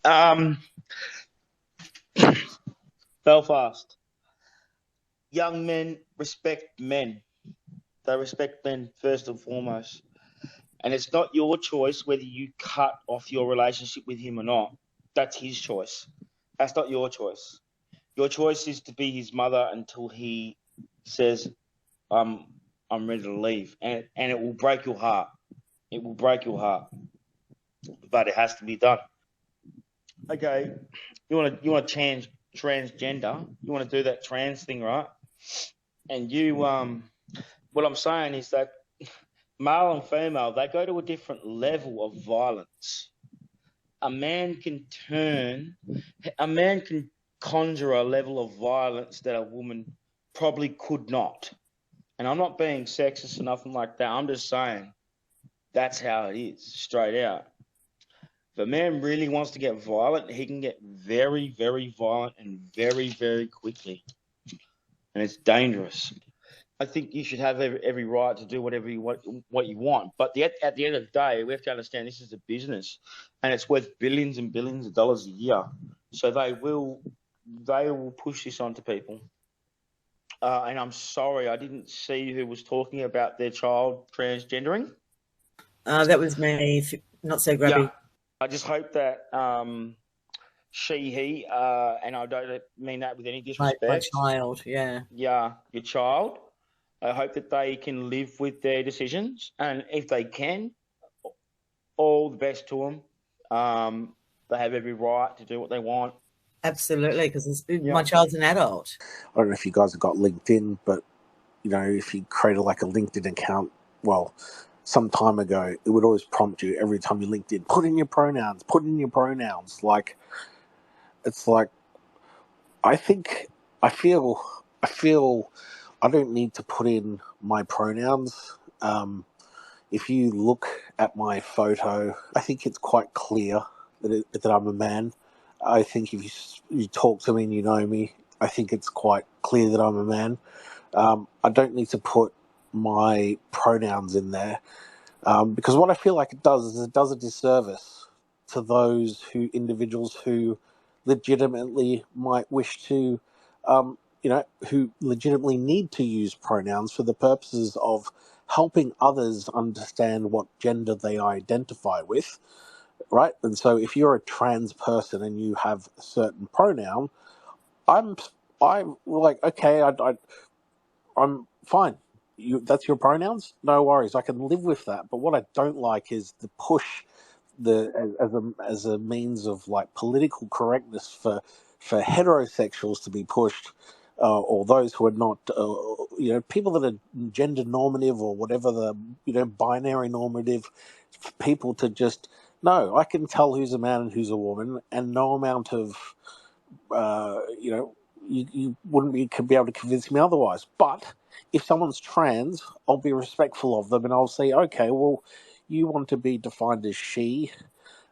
Um, Belfast. Young men respect men. They respect men first and foremost. And it's not your choice whether you cut off your relationship with him or not. That's his choice. That's not your choice. Your choice is to be his mother until he says, "I'm I'm ready to leave," and it will break your heart. It will break your heart, but it has to be done. Okay, you want to change transgender. You want to do that trans thing, right? And what I'm saying is that male and female, they go to a different level of violence. A man can turn, a man can conjure a level of violence that a woman probably could not. And I'm not being sexist or nothing like that. I'm just saying that's how it is, straight out. If a man really wants to get violent, he can get very, very violent and very, very quickly. And it's dangerous. I think you should have every right to do whatever what you want. But at the end of the day, we have to understand this is a business, and it's worth billions and billions of dollars a year. So they will push this onto people. And I'm sorry, I didn't see who was talking about their child transgendering. That was me. Not so Yeah, grubby. I just hope that he, and I don't mean that with any My disrespect. child, yeah. Yeah, your child. I hope that they can live with their decisions, and if they can, all the best to them. They have every right to do what they want. Absolutely, because Yeah, my child's an adult. I don't know if you guys have got LinkedIn, but if you created like a LinkedIn account, well, some time ago, it would always prompt you every time you LinkedIn, put in your pronouns, put in your pronouns. Like, it's like, I think, I feel I don't need to put in my pronouns. If you look at my photo, I think it's quite clear that I'm a man. I think if you talk to me and you know me, I think it's quite clear that I'm a man. I don't need to put my pronouns in there because what I feel like it does is it does a disservice to those individuals who legitimately might wish to, who legitimately need to use pronouns for the purposes of helping others understand what gender they identify with, right? And so if you're a trans person and you have a certain pronoun, I'm I'm like, okay, I'm fine. That's your pronouns. No worries. I can live with that. But what I don't like is the push, as a means of like political correctness for heterosexuals to be pushed, or those who are not, people that are gender normative or whatever the binary normative people to just no. I can tell who's a man and who's a woman, and no amount of you wouldn't could be able to convince me otherwise. But if someone's trans, I'll be respectful of them and I'll say, okay, well, you want to be defined as she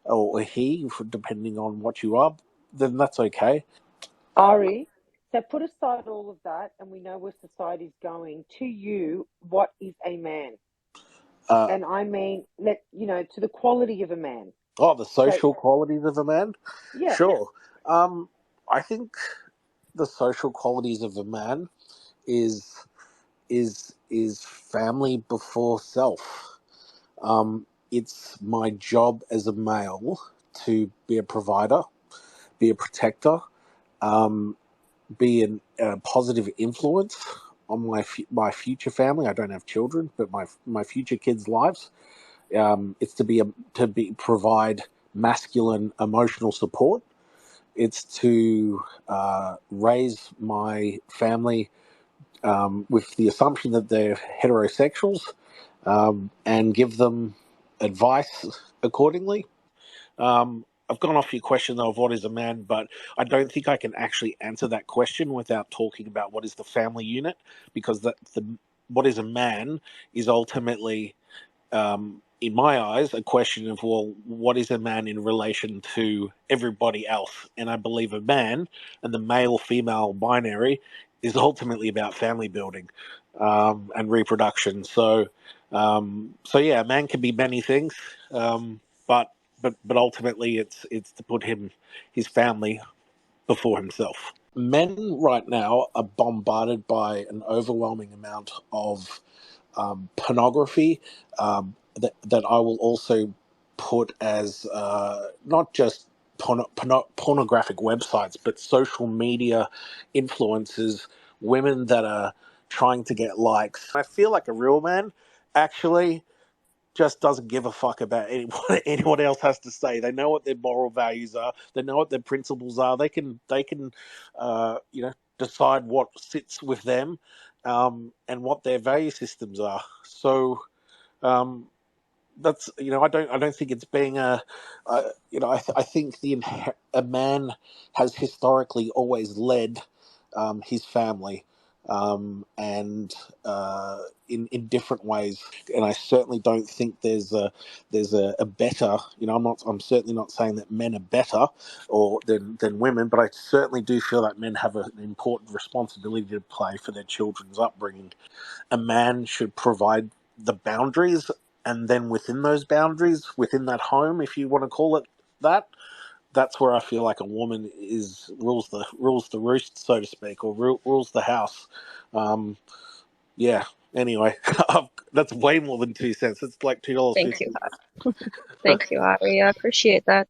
or he, depending on what you are, then that's okay. Ari, so put aside all of that, and we know where society's going. To you, what is a man? Uh, And I mean, to the quality of a man. the So, social qualities of a man? yeah, Sure. I think the social qualities of a man is is family before self. It's my job as a male to be a provider, be a protector, um, be a positive influence on my future family. I don't have children, but my future kids' lives. It's to be provide masculine emotional support. It's to raise my family with the assumption that they're heterosexuals, and give them advice accordingly. I've gone off your question though of what is a man, but I don't think I can actually answer that question without talking about what is the family unit, because what is a man is ultimately, in my eyes, a question of, well, what is a man in relation to everybody else? And I believe a man and the male female binary is ultimately about family building, and reproduction. So yeah, a man can be many things, but but ultimately it's to put his family before himself. Men right now are bombarded by an overwhelming amount of pornography that I will also put as not just pornographic websites, but social media influencers, women that are trying to get likes. I feel like a real man actually just doesn't give a fuck about anyone else has to say. They know what their moral values are. They know what their principles are. They can decide what sits with them, and what their value systems are. So um, that's I don't think it's being I think a man has historically always led his family, and in different ways, and I certainly don't think there's a better, I'm certainly not saying that men are better or than women, but I certainly do feel that men have an important responsibility to play for their children's upbringing. A man should provide the boundaries, and then within those boundaries, within that home, if you want to call it that, that's where I feel like a woman rules the roost, so to speak, or rules the house. Yeah. Anyway, that's way more than 2 cents. It's like $2.50. Thank you. Thank you, Harry. I appreciate that.